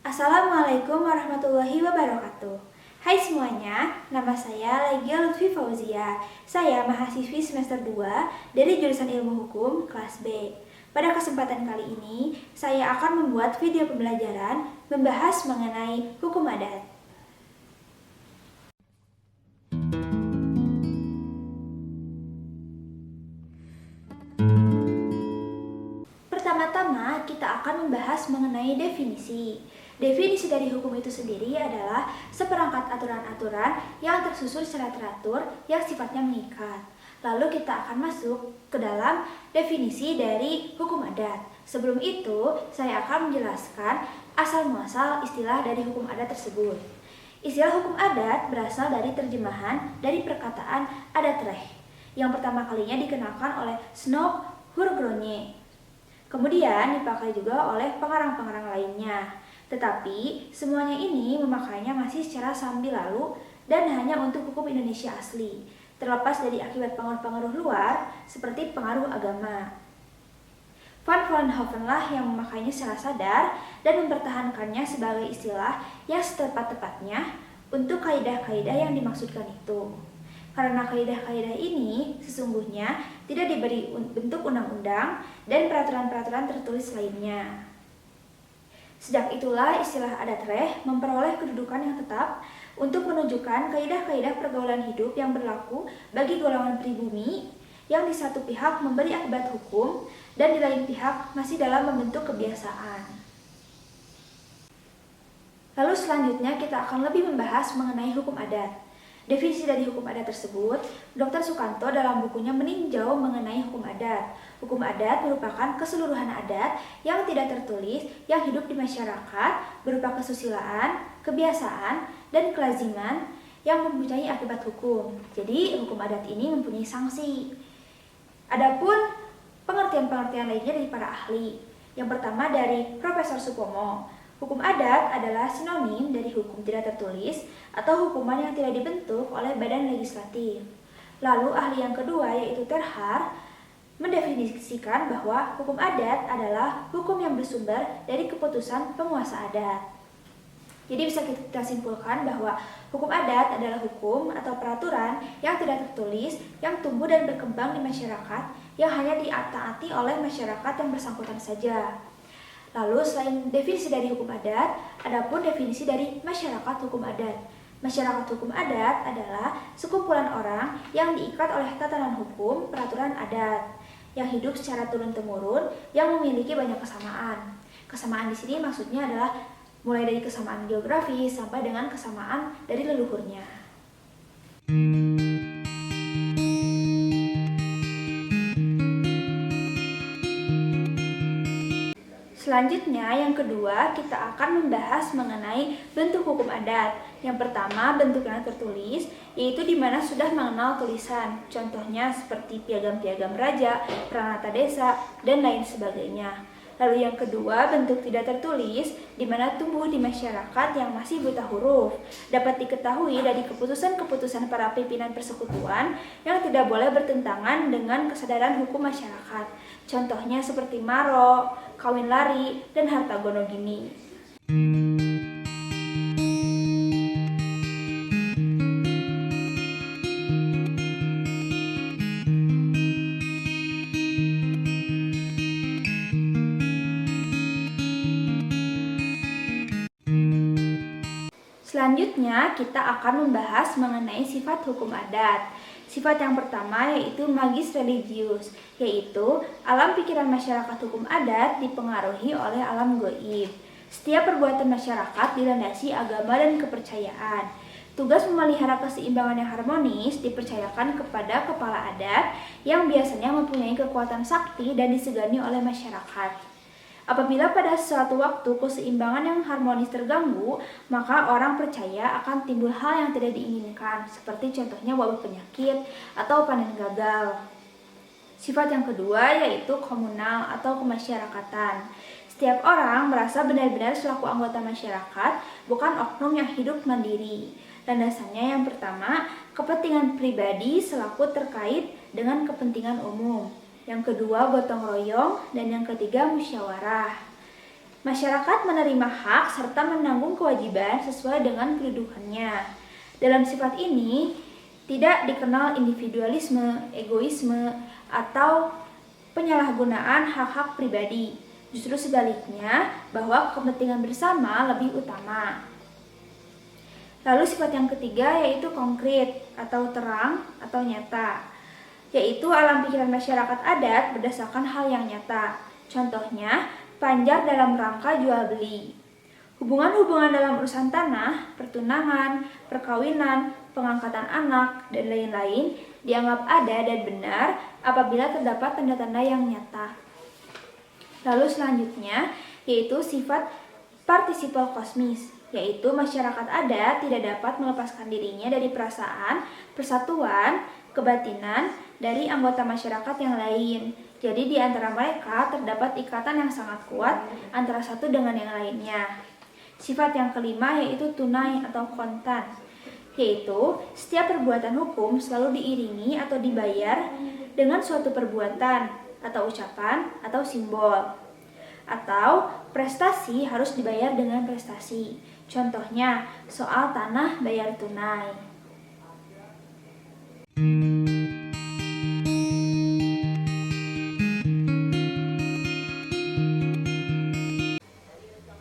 Assalamualaikum warahmatullahi wabarakatuh. Hai semuanya, nama saya Legia Lutfi Fauzia. Saya mahasiswi semester 2 dari jurusan Ilmu Hukum kelas B. Pada kesempatan kali ini, saya akan membuat video pembelajaran membahas mengenai hukum adat. Pertama-tama, kita akan membahas mengenai definisi. Definisi dari hukum itu sendiri adalah seperangkat aturan-aturan yang tersusun secara teratur yang sifatnya mengikat. Lalu kita akan masuk ke dalam definisi dari hukum adat. Sebelum itu, saya akan menjelaskan asal-muasal istilah dari hukum adat tersebut. Istilah hukum adat berasal dari terjemahan dari perkataan adat reh, yang pertama kalinya dikenalkan oleh Snow Hurgronje. Kemudian dipakai juga oleh pengarang-pengarang lainnya. Tetapi semuanya ini memakainya masih secara sambil lalu dan hanya untuk hukum Indonesia asli, terlepas dari akibat pengaruh-pengaruh luar seperti pengaruh agama. Van Vollenhoven lah yang memakainya secara sadar dan mempertahankannya sebagai istilah yang setepat-tepatnya untuk kaidah-kaidah yang dimaksudkan itu. Karena kaidah-kaidah ini sesungguhnya tidak diberi bentuk undang-undang dan peraturan-peraturan tertulis lainnya. Sejak itulah istilah adat reh memperoleh kedudukan yang tetap untuk menunjukkan kaidah-kaidah pergaulan hidup yang berlaku bagi golongan pribumi yang di satu pihak memberi akibat hukum dan di lain pihak masih dalam membentuk kebiasaan. Lalu selanjutnya kita akan lebih membahas mengenai hukum adat. Definisi dari hukum adat tersebut, Dr. Sukanto dalam bukunya meninjau mengenai hukum adat. Hukum adat merupakan keseluruhan adat yang tidak tertulis yang hidup di masyarakat berupa kesusilaan, kebiasaan, dan kelaziman yang mempunyai akibat hukum. Jadi, hukum adat ini mempunyai sanksi. Adapun pengertian-pengertian lainnya dari para ahli. Yang pertama dari Profesor Supomo. Hukum adat adalah sinonim dari hukum tidak tertulis atau hukuman yang tidak dibentuk oleh badan legislatif. Lalu ahli yang kedua yaitu Terhar mendefinisikan bahwa hukum adat adalah hukum yang bersumber dari keputusan penguasa adat. Jadi bisa kita simpulkan bahwa hukum adat adalah hukum atau peraturan yang tidak tertulis yang tumbuh dan berkembang di masyarakat yang hanya ditaati oleh masyarakat yang bersangkutan saja. Lalu selain definisi dari hukum adat, adapun definisi dari masyarakat hukum adat. Masyarakat hukum adat adalah sekumpulan orang yang diikat oleh tatanan hukum peraturan adat yang hidup secara turun-temurun yang memiliki banyak kesamaan. Kesamaan di sini maksudnya adalah mulai dari kesamaan geografis sampai dengan kesamaan dari leluhurnya. Selanjutnya, yang kedua, kita akan membahas mengenai bentuk hukum adat. Yang pertama, bentuknya tertulis, yaitu di mana sudah mengenal tulisan. Contohnya seperti piagam-piagam raja, pranata desa, dan lain sebagainya. Lalu yang kedua, bentuk tidak tertulis, di mana tumbuh di masyarakat yang masih buta huruf. Dapat diketahui dari keputusan-keputusan para pimpinan persekutuan yang tidak boleh bertentangan dengan kesadaran hukum masyarakat. Contohnya seperti Maro, kawin lari, dan harta gono gini. Selanjutnya, kita akan membahas mengenai sifat hukum adat. Sifat yang pertama yaitu magis religius, yaitu alam pikiran masyarakat hukum adat dipengaruhi oleh alam goib. Setiap perbuatan masyarakat dilandasi agama dan kepercayaan. Tugas memelihara keseimbangan yang harmonis dipercayakan kepada kepala adat yang biasanya mempunyai kekuatan sakti dan disegani oleh masyarakat. Apabila pada suatu waktu keseimbangan yang harmonis terganggu, maka orang percaya akan timbul hal yang tidak diinginkan, seperti contohnya wabah penyakit atau panen gagal. Sifat yang kedua yaitu komunal atau kemasyarakatan. Setiap orang merasa benar-benar selaku anggota masyarakat, bukan oknum yang hidup mandiri. Landasannya yang pertama, kepentingan pribadi selaku terkait dengan kepentingan umum. yang kedua gotong royong, dan yang ketiga musyawarah. Masyarakat menerima hak serta menanggung kewajiban sesuai dengan kedudukannya. Dalam sifat ini, tidak dikenal individualisme, egoisme, atau penyalahgunaan hak-hak pribadi. Justru sebaliknya, bahwa kepentingan bersama lebih utama. Lalu sifat yang ketiga yaitu konkret atau terang atau nyata, yaitu alam pikiran masyarakat adat berdasarkan hal yang nyata. Contohnya, panjar dalam rangka jual beli. Hubungan-hubungan dalam urusan tanah, pertunangan, perkawinan, pengangkatan anak, dan lain-lain dianggap ada dan benar apabila terdapat tanda-tanda yang nyata. Lalu selanjutnya yaitu sifat partisipal kosmis, yaitu masyarakat adat tidak dapat melepaskan dirinya dari perasaan, persatuan, kebatinan dari anggota masyarakat yang lain. Jadi di antara mereka terdapat ikatan yang sangat kuat antara satu dengan yang lainnya. Sifat yang kelima yaitu tunai atau kontan, yaitu setiap perbuatan hukum selalu diiringi atau dibayar dengan suatu perbuatan atau ucapan atau simbol. Atau prestasi harus dibayar dengan prestasi. Contohnya, soal tanah bayar tunai.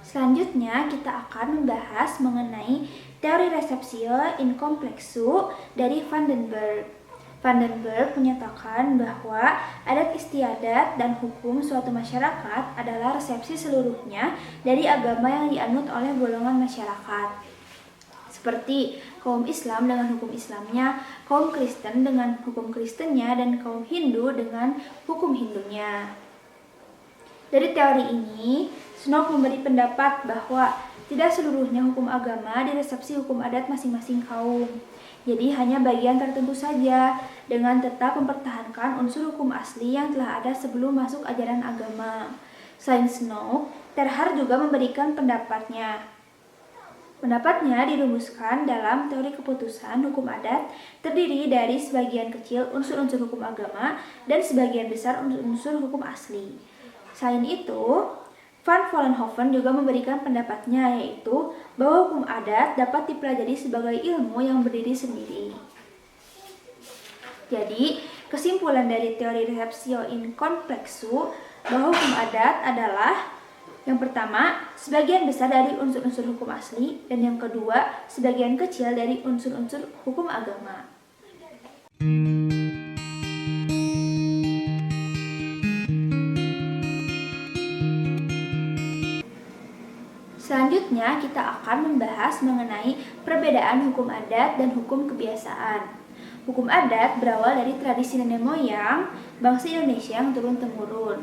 Selanjutnya, kita akan membahas mengenai teori receptio in complexu dari Van den Berg. Van den Berg menyatakan bahwa adat istiadat dan hukum suatu masyarakat adalah resepsi seluruhnya dari agama yang dianut oleh golongan masyarakat. Seperti kaum Islam dengan hukum Islamnya, kaum Kristen dengan hukum Kristennya, dan kaum Hindu dengan hukum Hindunya. Dari teori ini, Snow memberi pendapat bahwa tidak seluruhnya hukum agama diresepsi hukum adat masing-masing kaum. Jadi hanya bagian tertentu saja, dengan tetap mempertahankan unsur hukum asli yang telah ada sebelum masuk ajaran agama. Selain Snow, Terhar juga memberikan pendapatnya. Pendapatnya dirumuskan dalam teori keputusan hukum adat terdiri dari sebagian kecil unsur-unsur hukum agama dan sebagian besar unsur-unsur hukum asli. Selain itu, Van Vollenhoven juga memberikan pendapatnya, yaitu bahwa hukum adat dapat dipelajari sebagai ilmu yang berdiri sendiri. Jadi, kesimpulan dari teori receptio in complexu bahwa hukum adat adalah yang pertama, sebagian besar dari unsur-unsur hukum asli, dan yang kedua, sebagian kecil dari unsur-unsur hukum agama. Selanjutnya, kita akan membahas mengenai perbedaan hukum adat dan hukum kebiasaan. Hukum adat berawal dari tradisi nenek moyang bangsa Indonesia yang turun-temurun.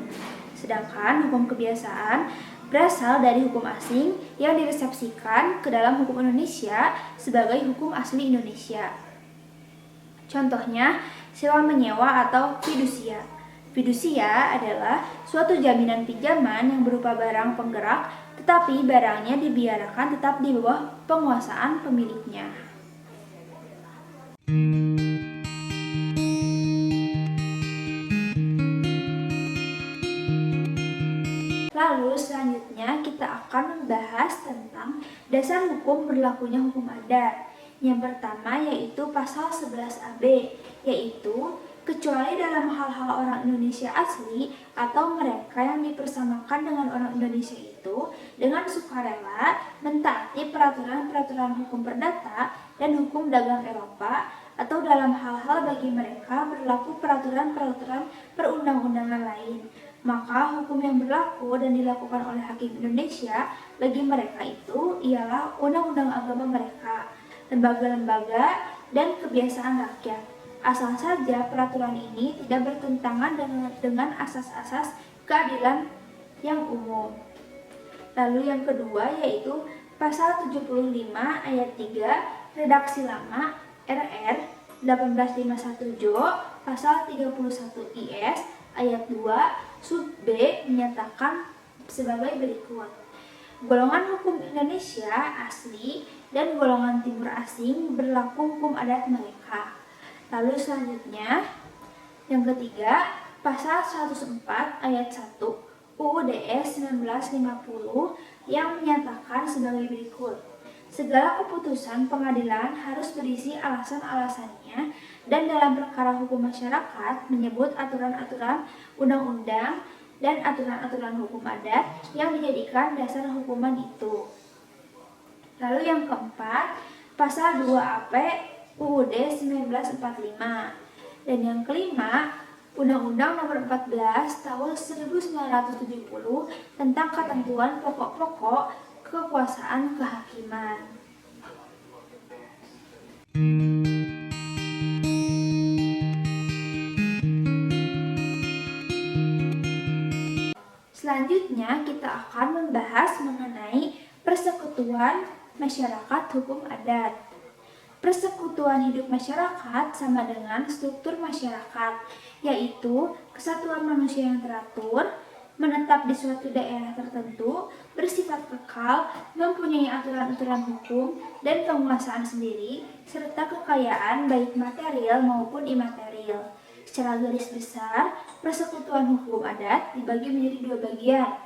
Sedangkan hukum kebiasaan berasal dari hukum asing yang diresepsikan ke dalam hukum Indonesia sebagai hukum asli Indonesia. Contohnya, sewa menyewa atau fidusia. Fidusia adalah suatu jaminan pinjaman yang berupa barang penggerak, tetapi barangnya dibiarkan tetap di bawah penguasaan pemiliknya. Lalu selanjutnya kita akan membahas tentang dasar hukum berlakunya hukum adat. Yang pertama yaitu pasal 11AB, yaitu kecuali dalam hal-hal orang Indonesia asli atau mereka yang dipersamakan dengan orang Indonesia itu dengan sukarela mentaati peraturan-peraturan hukum perdata dan hukum dagang Eropa, atau dalam hal-hal bagi mereka berlaku peraturan-peraturan perundang-undangan lain, maka hukum yang berlaku dan dilakukan oleh hakim Indonesia bagi mereka itu ialah undang-undang agama mereka, lembaga-lembaga, dan kebiasaan rakyat. Asal saja peraturan ini tidak bertentangan dengan asas-asas keadilan yang umum. Lalu yang kedua yaitu pasal 75 ayat 3 redaksi lama RR 1851 Jo pasal 31 IS ayat 2 sub B menyatakan sebagai berikut. Golongan hukum Indonesia asli dan golongan timur asing berlaku hukum adat mereka. Lalu selanjutnya, yang ketiga, Pasal 104 ayat 1 UUD 1950 yang menyatakan sebagai berikut. Segala keputusan pengadilan harus berisi alasan-alasannya dan dalam perkara hukum masyarakat menyebut aturan-aturan undang-undang dan aturan-aturan hukum adat yang dijadikan dasar hukuman itu. Lalu yang keempat, pasal 2AP UUD 1945. Dan yang kelima, Undang-Undang Nomor 14 Tahun 1970 tentang ketentuan pokok-pokok kekuasaan kehakiman. Selanjutnya kita akan membahas mengenai persekutuan masyarakat hukum adat. Persekutuan hidup masyarakat sama dengan struktur masyarakat, yaitu kesatuan manusia yang teratur, menetap di suatu daerah tertentu, bersifat kekal, mempunyai aturan-aturan hukum dan penguasaan sendiri, serta kekayaan baik material maupun imaterial. Secara garis besar, persekutuan hukum adat dibagi menjadi dua bagian.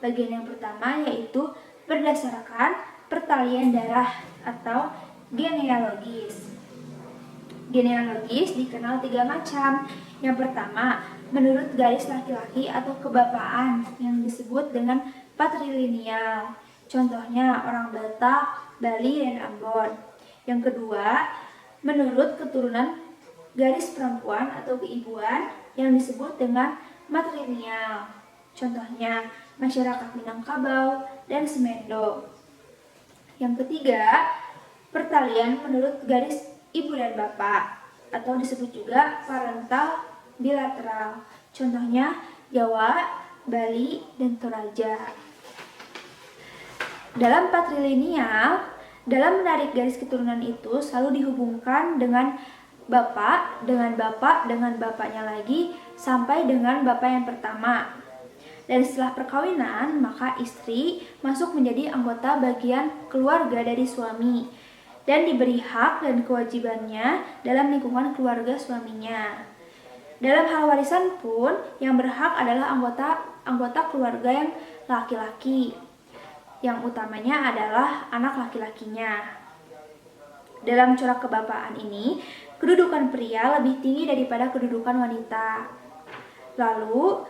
Bagian yang pertama yaitu berdasarkan pertalian darah atau genealogis. Genealogis dikenal tiga macam. Yang pertama, menurut garis laki-laki atau kebapaan yang disebut dengan patrilineal. Contohnya orang Batak, Bali, dan Ambon. Yang kedua, menurut keturunan garis perempuan atau keibuan yang disebut dengan matrilineal. Contohnya masyarakat Minangkabau dan Semendo. Yang ketiga, pertalian menurut garis ibu dan bapak atau disebut juga parental bilateral. Contohnya Jawa, Bali, dan Toraja. Dalam patrilineal, dalam menarik garis keturunan itu selalu dihubungkan dengan bapak, dengan bapak, dengan bapaknya lagi, sampai dengan bapak yang pertama. Dan setelah perkawinan, maka istri masuk menjadi anggota bagian keluarga dari suami dan diberi hak dan kewajibannya dalam lingkungan keluarga suaminya. Dalam hal warisan pun, yang berhak adalah anggota keluarga yang laki-laki, yang utamanya adalah anak laki-lakinya. Dalam corak kebapaan ini, kedudukan pria lebih tinggi daripada kedudukan wanita. Lalu,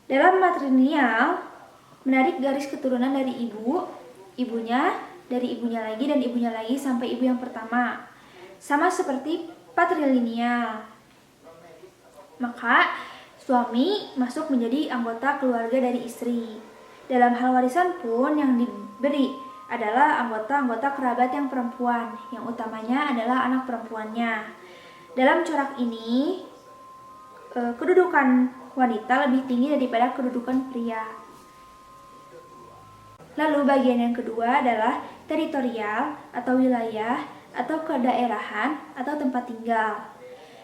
dalam matrilineal, menarik garis keturunan dari ibunya, dari ibunya lagi, dan ibunya lagi sampai ibu yang pertama. Sama seperti patrilineal. Maka, suami masuk menjadi anggota keluarga dari istri. Dalam hal warisan pun yang diberi adalah anggota-anggota kerabat yang perempuan, yang utamanya adalah anak perempuannya. Dalam corak ini, kedudukan wanita lebih tinggi daripada kedudukan pria. Lalu bagian yang kedua adalah teritorial atau wilayah atau kedaerahan atau tempat tinggal.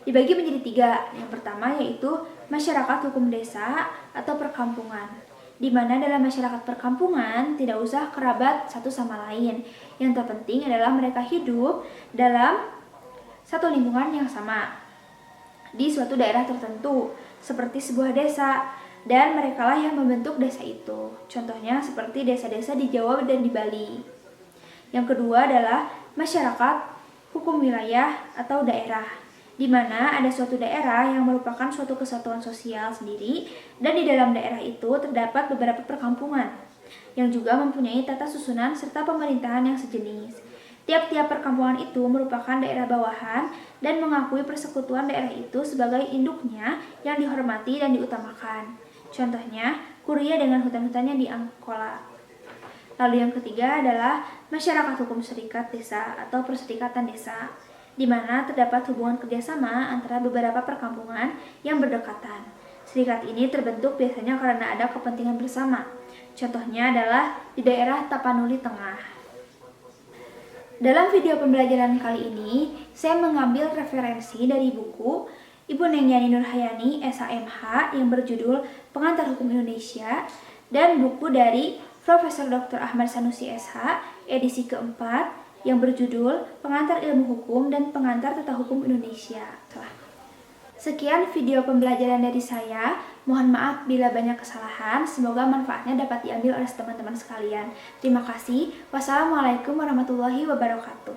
Dibagi menjadi tiga. Yang pertama yaitu masyarakat hukum desa atau perkampungan, di mana dalam masyarakat perkampungan tidak usah kerabat satu sama lain. Yang terpenting adalah mereka hidup dalam satu lingkungan yang sama di suatu daerah tertentu, seperti sebuah desa, dan merekalah yang membentuk desa itu. Contohnya seperti desa-desa di Jawa dan di Bali. Yang kedua adalah masyarakat hukum wilayah atau daerah, di mana ada suatu daerah yang merupakan suatu kesatuan sosial sendiri, dan di dalam daerah itu terdapat beberapa perkampungan yang juga mempunyai tata susunan serta pemerintahan yang sejenis. Tiap-tiap perkampungan itu merupakan daerah bawahan dan mengakui persekutuan daerah itu sebagai induknya yang dihormati dan diutamakan. Contohnya, Kuria dengan hutan-hutannya di Angkola. Lalu yang ketiga adalah masyarakat hukum serikat desa atau perserikatan desa, di mana terdapat hubungan kerjasama antara beberapa perkampungan yang berdekatan. Serikat ini terbentuk biasanya karena ada kepentingan bersama. Contohnya adalah di daerah Tapanuli Tengah. Dalam video pembelajaran kali ini, saya mengambil referensi dari buku Ibu Neng Yani Nurhayani, SHMH yang berjudul Pengantar Hukum Indonesia, dan buku dari Profesor Dr. Ahmad Sanusi SH, edisi keempat, yang berjudul Pengantar Ilmu Hukum dan Pengantar Tata Hukum Indonesia. Sekian video pembelajaran dari saya. Mohon maaf bila banyak kesalahan. Semoga manfaatnya dapat diambil oleh teman-teman sekalian. Terima kasih. Wassalamualaikum warahmatullahi wabarakatuh.